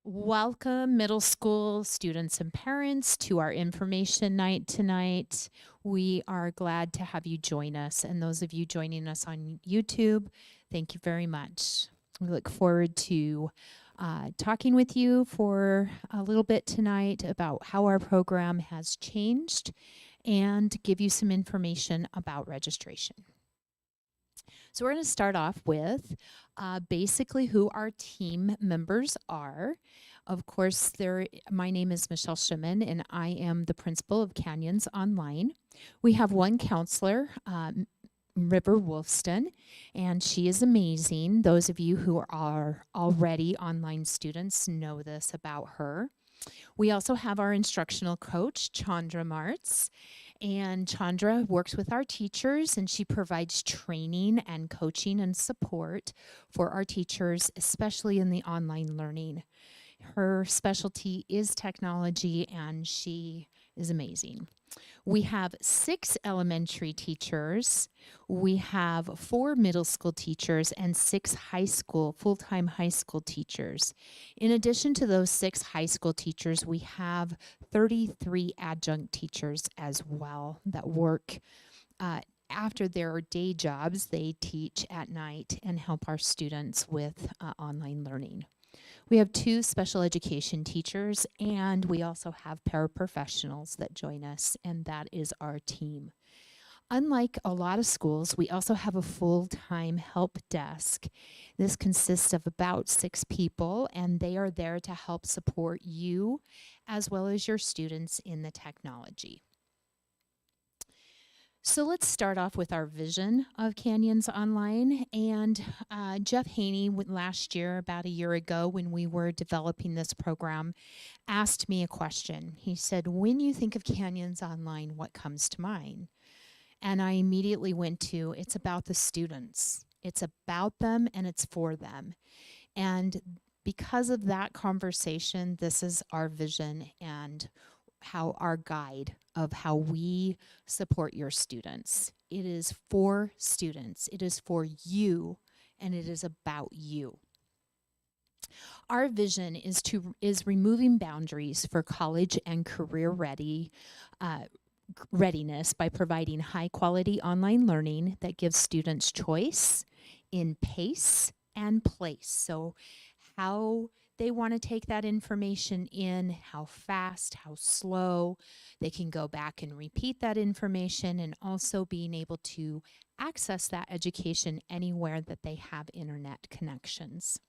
Welcome, middle school students and parents, to our information night tonight. We are glad to have you join us. And those of you joining us on YouTube, thank you very much. We look forward to talking with you for a little bit tonight about how our program has changed and give you some information about registration. So we're going to start off with basically who our team members are. Of course, my name is Michelle Shimon, and I am the principal of Canyons Online. We have one counselor, River Wolfston, and she is amazing. Those of you who are already online students know this about her. We also have our instructional coach, Chandra Martz, and Chandra works with our teachers, and she provides training and coaching and support for our teachers, especially in the online learning. Her specialty is technology, and she is amazing. We have 6 elementary teachers. We have 4 middle school teachers and 6 full-time high school teachers. In addition to those 6 high school teachers, we have 33 adjunct teachers as well that work after their day jobs. They teach at night and help our students with online learning. We have 2 special education teachers, and we also have paraprofessionals that join us, and that is our team. Unlike a lot of schools, we also have a full-time help desk. This consists of about 6 people, and they are there to help support you as well as your students in the technology. So let's start off with our vision of Canyons Online. And Jeff Haney, last year, about a year ago, when we were developing this program, asked me a question. He said, when you think of Canyons Online, what comes to mind? And I immediately went to, it's about the students. It's about them and it's for them. And because of that conversation, this is our vision and how our guide of how we support your students. It is for students, it is for you, and it is about you. Our vision is removing boundaries for college and career readiness by providing high quality online learning that gives students choice in pace and place. So how they want to take that information in, how fast, how slow. They can go back and repeat that information, and also being able to access that education anywhere that they have internet connections.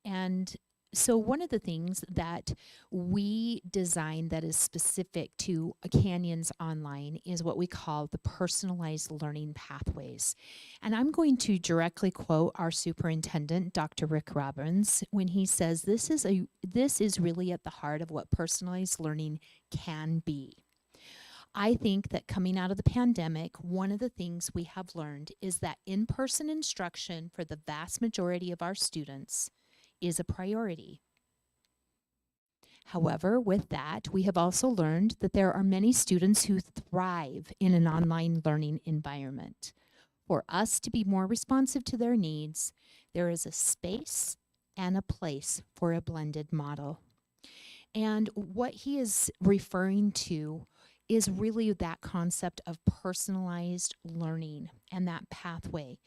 And so one of the things that we design that is specific to Canyons Online is what we call the personalized learning pathways. And I'm going to directly quote our superintendent, Dr. Rick Robbins, when he says this is really at the heart of what personalized learning can be. I think that coming out of the pandemic, one of the things we have learned is that in-person instruction for the vast majority of our students is a priority. However, with that, we have also learned that there are many students who thrive in an online learning environment. For us to be more responsive to their needs, there is a space and a place for a blended model. And what he is referring to is really that concept of personalized learning and that pathway.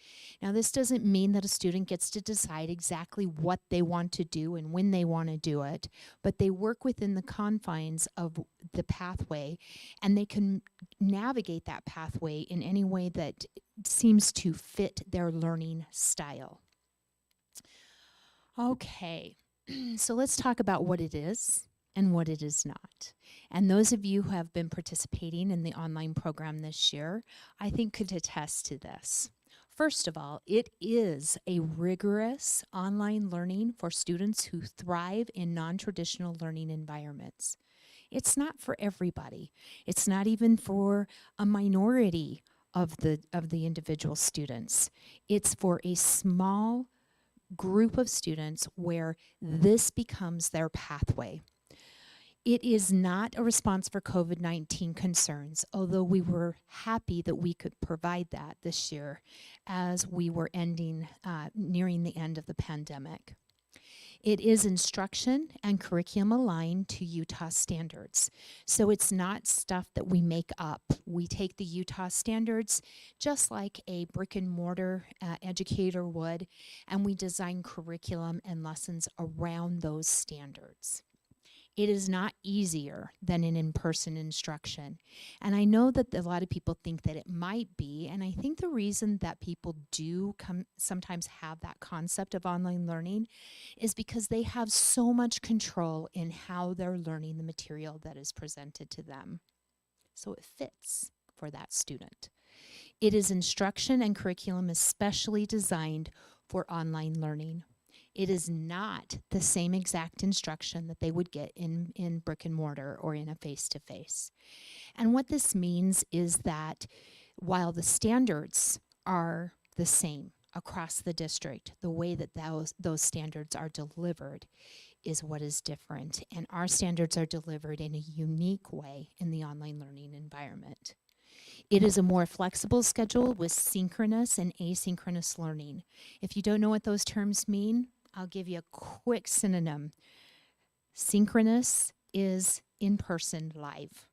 Now, this doesn't mean that a student gets to decide exactly what they want to do and when they want to do it, but they work within the confines of the pathway, and they can navigate that pathway in any way that seems to fit their learning style. Okay, so let's talk about what it is and what it is not. And those of you who have been participating in the online program this year, I think could attest to this. First of all, it is a rigorous online learning for students who thrive in non-traditional learning environments. It's not for everybody. It's not even for a minority of the individual students. It's for a small group of students where this becomes their pathway. It is not a response for COVID-19 concerns, although we were happy that we could provide that this year as we were nearing the end of the pandemic. It is instruction and curriculum aligned to Utah standards. So it's not stuff that we make up. We take the Utah standards just like a brick and mortar educator would, and we design curriculum and lessons around those standards. It is not easier than an in-person instruction. And I know that a lot of people think that it might be, and I think the reason that people do sometimes have that concept of online learning is because they have so much control in how they're learning the material that is presented to them. So it fits for that student. It is instruction and curriculum especially designed for online learning. It is not the same exact instruction that they would get in brick and mortar or in a face-to-face. And what this means is that while the standards are the same across the district, the way that those standards are delivered is what is different. And our standards are delivered in a unique way in the online learning environment. It is a more flexible schedule with synchronous and asynchronous learning. If you don't know what those terms mean, I'll give you a quick synonym. Synchronous is in-person live.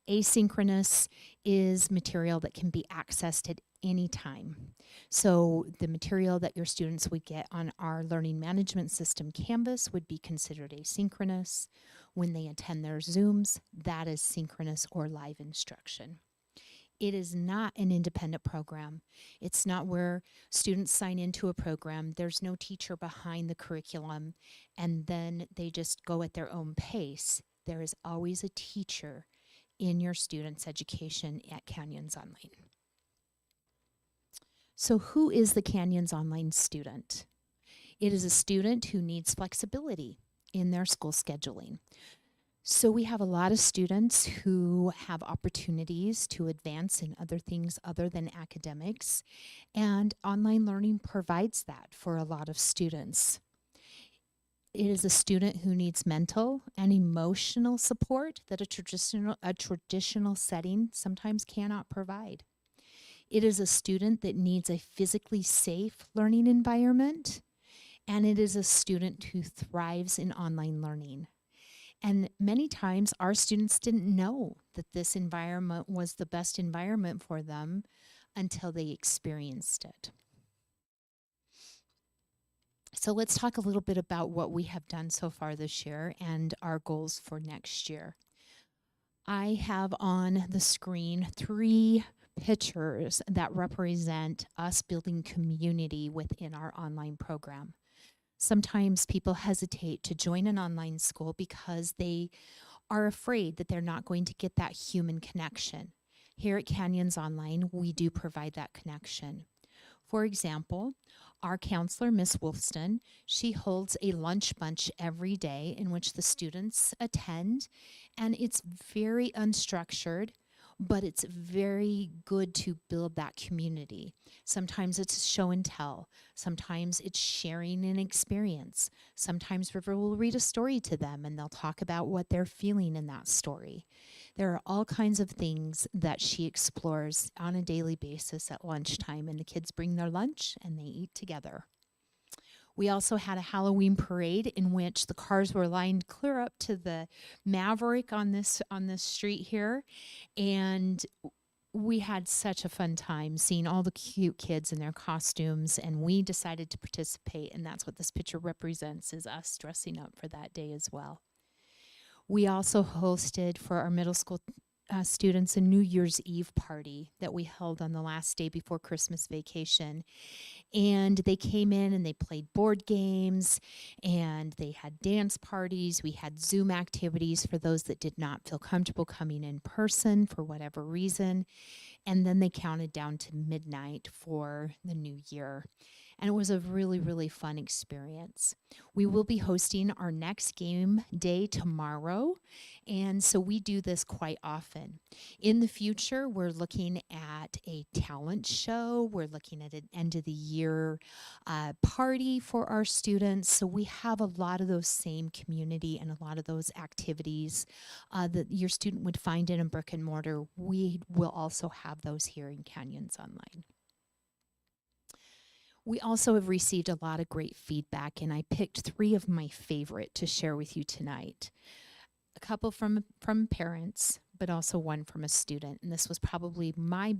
Asynchronous is material that can be accessed at any time. So the material that your students would get on our learning management system, Canvas, would be considered asynchronous. When they attend their Zooms, that is synchronous or live instruction. It is not an independent program. It's not where students sign into a program. There's no teacher behind the curriculum, and then they just go at their own pace. There is always a teacher in your students' education at Canyons Online. So who is the Canyons Online student? It is a student who needs flexibility in their school scheduling. So we have a lot of students who have opportunities to advance in other things other than academics, and online learning provides that for a lot of students. It is a student who needs mental and emotional support that a traditional setting sometimes cannot provide. It is a student that needs a physically safe learning environment, and it is a student who thrives in online learning. And many times our students didn't know that this environment was the best environment for them until they experienced it. So let's talk a little bit about what we have done so far this year and our goals for next year. I have on the screen 3 pictures that represent us building community within our online program. Sometimes people hesitate to join an online school because they are afraid that they're not going to get that human connection. Here at Canyons Online, we do provide that connection. For example, our counselor, Miss Wolfston, she holds a lunch bunch every day in which the students attend, and it's very unstructured, but it's very good to build that community. Sometimes it's show and tell. Sometimes it's sharing an experience. Sometimes River will read a story to them and they'll talk about what they're feeling in that story. There are all kinds of things that she explores on a daily basis at lunchtime, and the kids bring their lunch and they eat together. We also had a Halloween parade in which the cars were lined clear up to the Maverick on this street here, and we had such a fun time seeing all the cute kids in their costumes, and we decided to participate, and that's what this picture represents, is us dressing up for that day as well. We also hosted for our middle school students a New Year's Eve party that we held on the last day before Christmas vacation. And they came in and they played board games, and they had dance parties. We had Zoom activities for those that did not feel comfortable coming in person for whatever reason. And then they counted down to midnight for the new year. And it was a really, really fun experience. We will be hosting our next game day tomorrow, and so we do this quite often. In the future, we're looking at a talent show. We're looking at an end of the year party for our students. So we have a lot of those same community and a lot of those activities that your student would find in a brick and mortar. We will also have those here in Canyons Online. We also have received a lot of great feedback, and I picked 3 of my favorite to share with you tonight. A couple from parents, but also one from a student. And this was probably my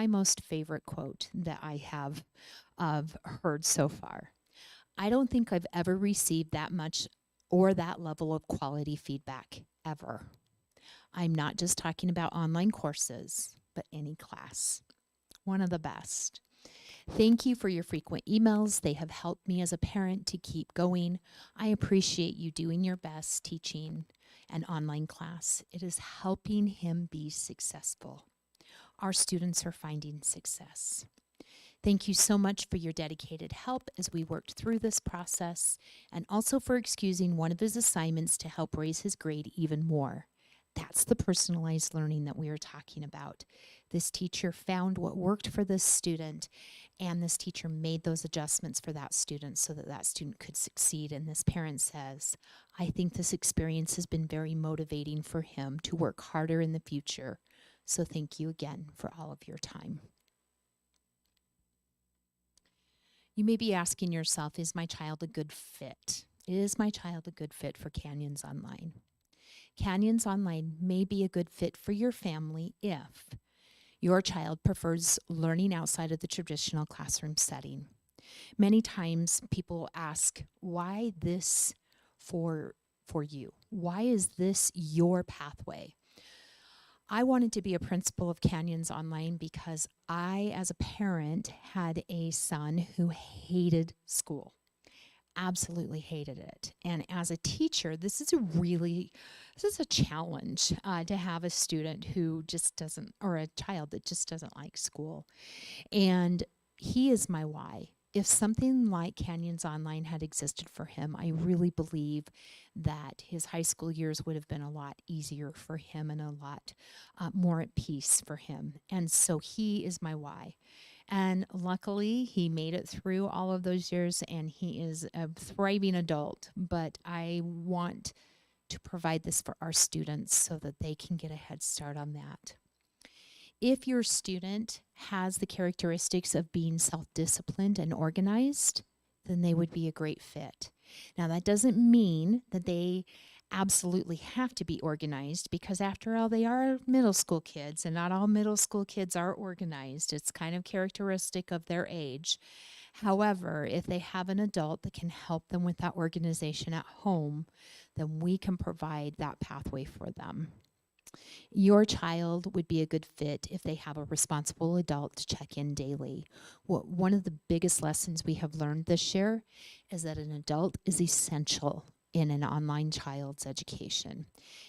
most favorite quote that I have heard so far. I don't think I've ever received that much or that level of quality feedback ever. I'm not just talking about online courses, but any class. One of the best. Thank you for your frequent emails. They have helped me as a parent to keep going. I appreciate you doing your best teaching an online class. It is helping him be successful. Our students are finding success. Thank you so much for your dedicated help as we worked through this process, and also for excusing one of his assignments to help raise his grade even more. That's the personalized learning that we are talking about. This teacher found what worked for this student, and this teacher made those adjustments for that student so that that student could succeed. And this parent says, I think this experience has been very motivating for him to work harder in the future. So thank you again for all of your time. You may be asking yourself, is my child a good fit? Is my child a good fit for Canyons Online? Canyons Online may be a good fit for your family if your child prefers learning outside of the traditional classroom setting. Many times people ask, why this for you? Why is this your pathway? I wanted to be a principal of Canyons Online because I, as a parent, had a son who hated school. Absolutely hated it. And as a teacher, this is a challenge to have a student who just doesn't, or a child that just doesn't like school. And he is my why. If something like Canyons Online had existed for him, I really believe that his high school years would have been a lot easier for him and a lot more at peace for him. And so he is my why. And luckily, he made it through all of those years, and he is a thriving adult. But I want to provide this for our students so that they can get a head start on that. If your student has the characteristics of being self-disciplined and organized, then they would be a great fit. Now, that doesn't mean that they absolutely have to be organized, because after all, they are middle school kids, and not all middle school kids are organized. It's kind of characteristic of their age. However, if they have an adult that can help them with that organization at home, then we can provide that pathway for them. Your child would be a good fit if they have a responsible adult to check in daily. One of the biggest lessons we have learned this year is that an adult is essential in an online child's education.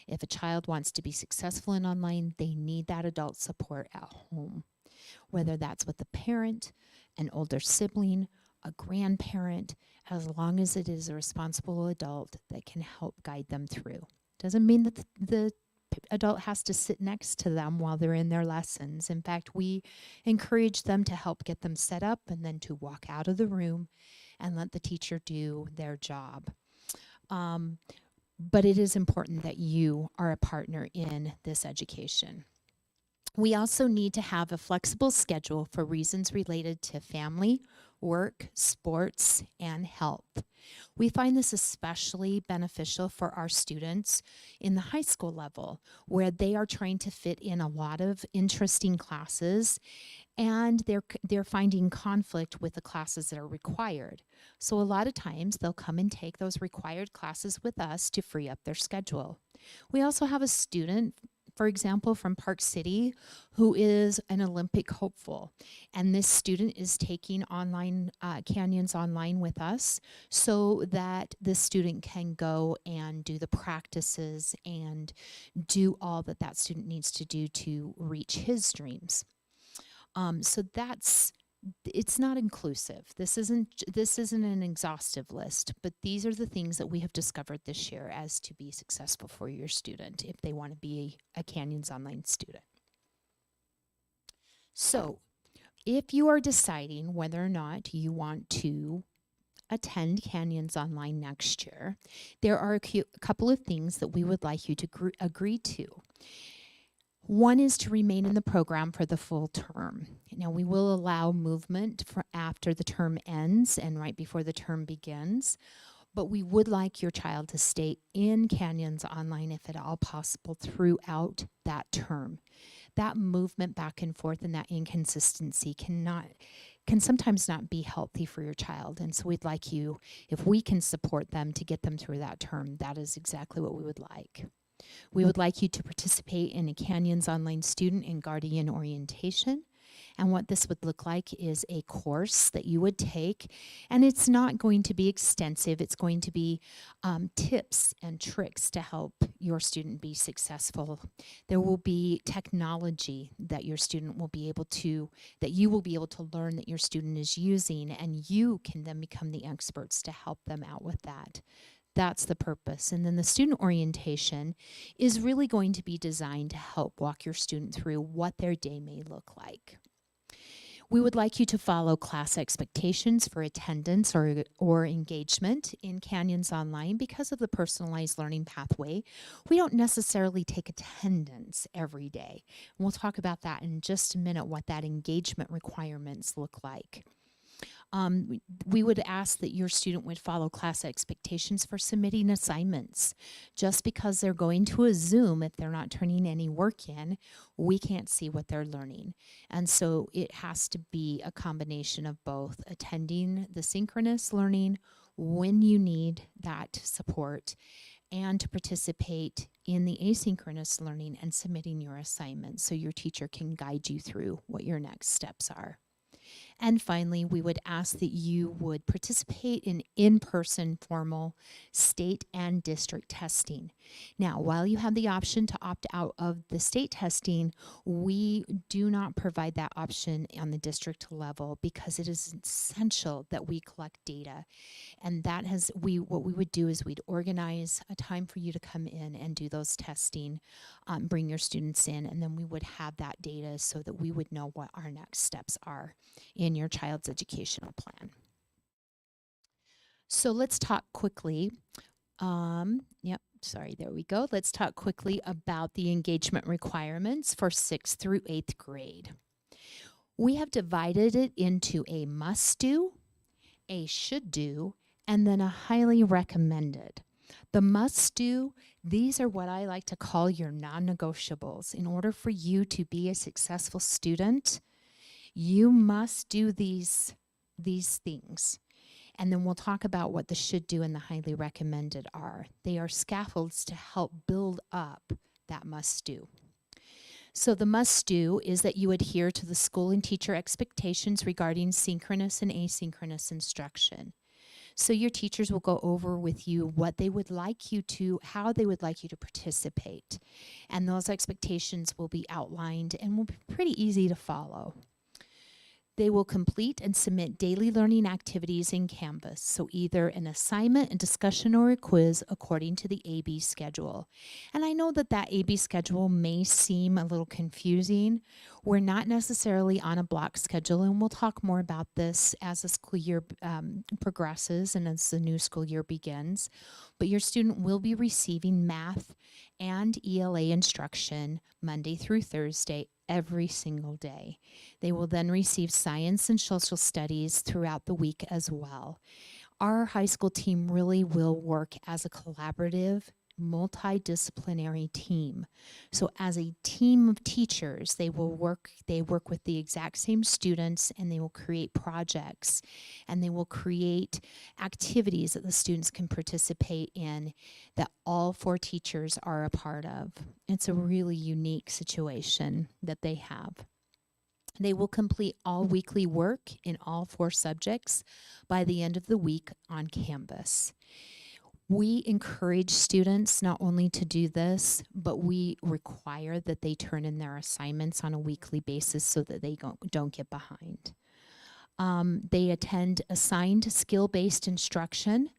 If a child wants to be successful in online, they need that adult support at home, whether that's with a parent, an older sibling, a grandparent, as long as it is a responsible adult that can help guide them through. Doesn't mean that the adult has to sit next to them while they're in their lessons. In fact, we encourage them to help get them set up and then to walk out of the room and let the teacher do their job. But it is important that you are a partner in this education. We also need to have a flexible schedule for reasons related to family, work, sports, and health. We find this especially beneficial for our students in the high school level, where they are trying to fit in a lot of interesting classes, and they're finding conflict with the classes that are required. So a lot of times they'll come and take those required classes with us to free up their schedule. We also have a student, for example, from Park City, who is an Olympic hopeful. And this student is taking online Canyons Online with us so that the student can go and do the practices and do all that that student needs to do to reach his dreams. So it's not inclusive. This isn't an exhaustive list, but these are the things that we have discovered this year as to be successful for your student if they want to be a Canyons Online student. So if you are deciding whether or not you want to attend Canyons Online next year, there are a couple of things that we would like you to agree to. One is to remain in the program for the full term. Now, we will allow movement for after the term ends and right before the term begins, but we would like your child to stay in Canyons Online if at all possible throughout that term. That movement back and forth and that inconsistency can sometimes not be healthy for your child. And so we'd like you, if we can support them to get them through that term, that is exactly what we would like. We would like you to participate in a Canyons Online student and guardian orientation. And what this would look like is a course that you would take, and it's not going to be extensive. It's going to be tips and tricks to help your student be successful. There will be technology that your student will be able to, that you will be able to learn that your student is using, and you can then become the experts to help them out with that. That's the purpose. And then the student orientation is really going to be designed to help walk your student through what their day may look like. We would like you to follow class expectations for attendance or engagement in Canyons Online. Because of the personalized learning pathway, we don't necessarily take attendance every day. And we'll talk about that in just a minute, what that engagement requirements look like. We would ask that your student would follow class expectations for submitting assignments. Just because they're going to a Zoom, if they're not turning any work in, we can't see what they're learning. And so it has to be a combination of both attending the synchronous learning when you need that support and to participate in the asynchronous learning and submitting your assignments so your teacher can guide you through what your next steps are. And finally, we would ask that you would participate in in-person formal state and district testing. Now, while you have the option to opt out of the state testing, we do not provide that option on the district level because it is essential that we collect data. And that what we would do is we'd organize a time for you to come in and do those testing, bring your students in, and then we would have that data so that we would know what our next steps are in your child's educational plan. So let's talk quickly. There we go. Let's talk quickly about the engagement requirements for 6th through 8th grade. We have divided it into a must do, a should do, and then a highly recommended. The must do, these are what I like to call your non-negotiables. In order for you to be a successful student, you must do these things. And then we'll talk about what the should do and the highly recommended are. They are scaffolds to help build up that must do. So the must do is that you adhere to the school and teacher expectations regarding synchronous and asynchronous instruction. So your teachers will go over with you what they would like you to, how they would like you to participate. And those expectations will be outlined and will be pretty easy to follow. They will complete and submit daily learning activities in Canvas, so either an assignment, a discussion, or a quiz according to the AB schedule. And I know that that AB schedule may seem a little confusing. We're not necessarily on a block schedule, and we'll talk more about this as the school year progresses and as the new school year begins. But your student will be receiving math and ELA instruction Monday through Thursday every single day. They will then receive science and social studies throughout the week as well. Our high school team really will work as a collaborative, multidisciplinary team. So as a team of teachers, they work with the exact same students, and they will create projects, and they will create activities that the students can participate in that all 4 teachers are a part of. It's a really unique situation that they have. They will complete all weekly work in all 4 subjects by the end of the week on Canvas. We encourage students not only to do this, but we require that they turn in their assignments on a weekly basis so that they don't get behind. They attend assigned skill-based instruction.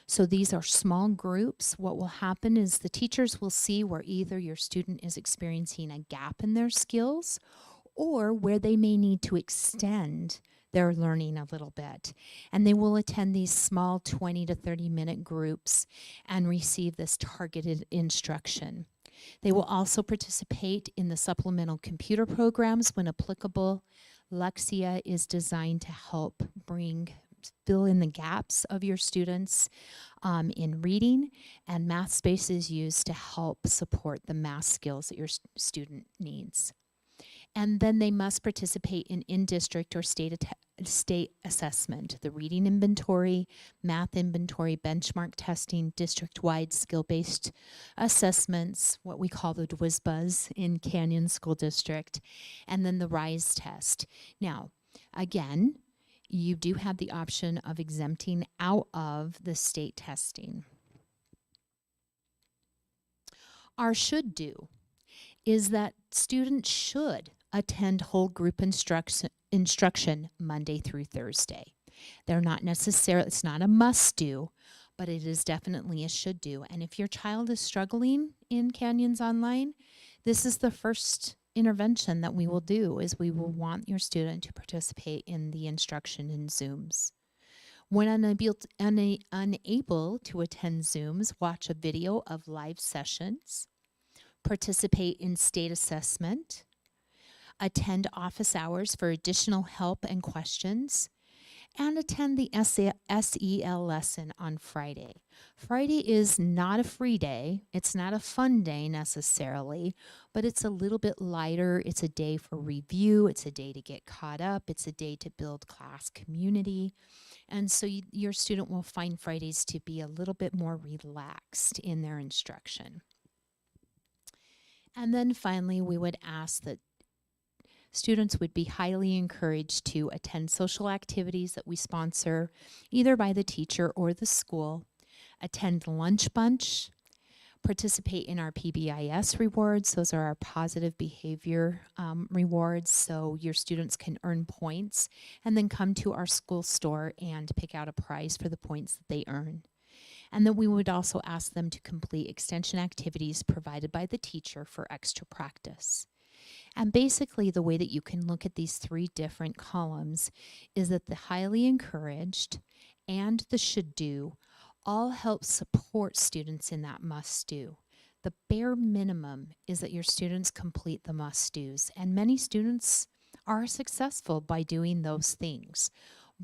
So these are small groups. What will happen is the teachers will see where either your student is experiencing a gap in their skills or where they may need to extend their learning a little bit. And they will attend these small 20 to 30 minute groups and receive this targeted instruction. They will also participate in the supplemental computer programs when applicable. Lexia is designed to help fill in the gaps of your students in reading, and MathSpace is used to help support the math skills that your student needs. And then they must participate in district or state assessment, the reading inventory, math inventory, benchmark testing, district-wide skill-based assessments, what we call the DWSBUZ in Canyon School District, and then the RISE test. Now, again, you do have the option of exempting out of the state testing. Our should do is that students should attend whole group instruction Monday through Thursday. They're not necessarily, it's not a must do, but it is definitely a should do. And if your child is struggling in Canyons Online, this is the first intervention that we will do, is we will want your student to participate in the instruction in Zooms. When unable to attend Zooms, watch a video of live sessions, participate in state assessment, attend office hours for additional help and questions, and attend the SEL lesson on Friday. Friday is not a free day. It's not a fun day necessarily, but it's a little bit lighter. It's a day for review. It's a day to get caught up. It's a day to build class community. And so your student will find Fridays to be a little bit more relaxed in their instruction. And then finally, we would ask that students would be highly encouraged to attend social activities that we sponsor, either by the teacher or the school, attend Lunch Bunch, participate in our PBIS rewards. Those are our positive behavior rewards, so your students can earn points, and then come to our school store and pick out a prize for the points that they earn. And then we would also ask them to complete extension activities provided by the teacher for extra practice. And basically the way that you can look at these three different columns is that the highly encouraged and the should do all help support students in that must do. The bare minimum is that your students complete the must do's, and many students are successful by doing those things.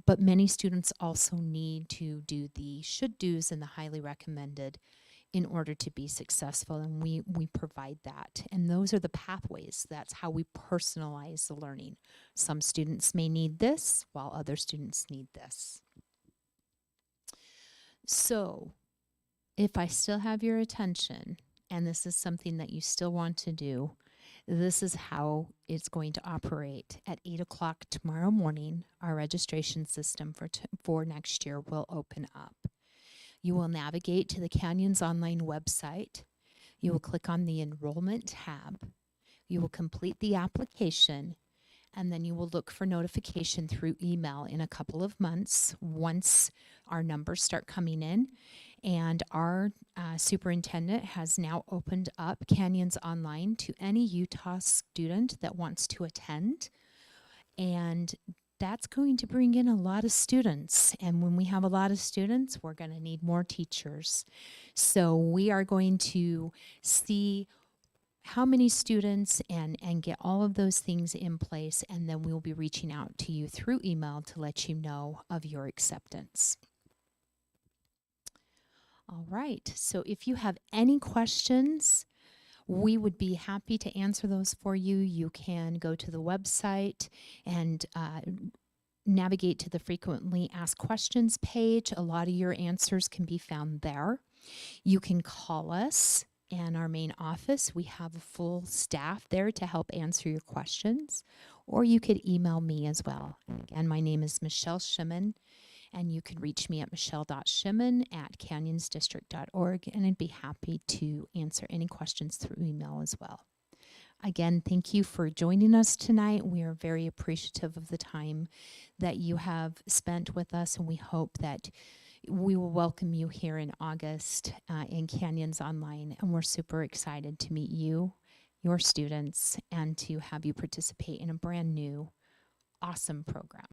But many students also need to do the should do's and the highly recommended in order to be successful, and we provide that. And those are the pathways. That's how we personalize the learning. Some students may need this, while other students need this. So if I still have your attention, and this is something that you still want to do, this is how it's going to operate. At 8 o'clock tomorrow morning, our registration system for next year will open up. You will navigate to the Canyons Online website. You will click on the Enrollment tab. You will complete the application, and then you will look for notification through email in a couple of months once our numbers start coming in. And our superintendent has now opened up Canyons Online to any Utah student that wants to attend. And that's going to bring in a lot of students. And when we have a lot of students, we're going to need more teachers. So we are going to see how many students and get all of those things in place. And then we'll be reaching out to you through email to let you know of your acceptance. All right, so if you have any questions, we would be happy to answer those for you. You can go to the website and navigate to the frequently asked questions page. A lot of your answers can be found there. You can call us in our main office. We have a full staff there to help answer your questions, or you could email me as well. Again, my name is Michelle Shimon, and you can reach me at michelle.shimon@canyonsdistrict.org, and I'd be happy to answer any questions through email as well. Again, thank you for joining us tonight. We are very appreciative of the time that you have spent with us, and we hope that we will welcome you here in August in Canyons Online, and we're super excited to meet you, your students, and to have you participate in a brand new, awesome program.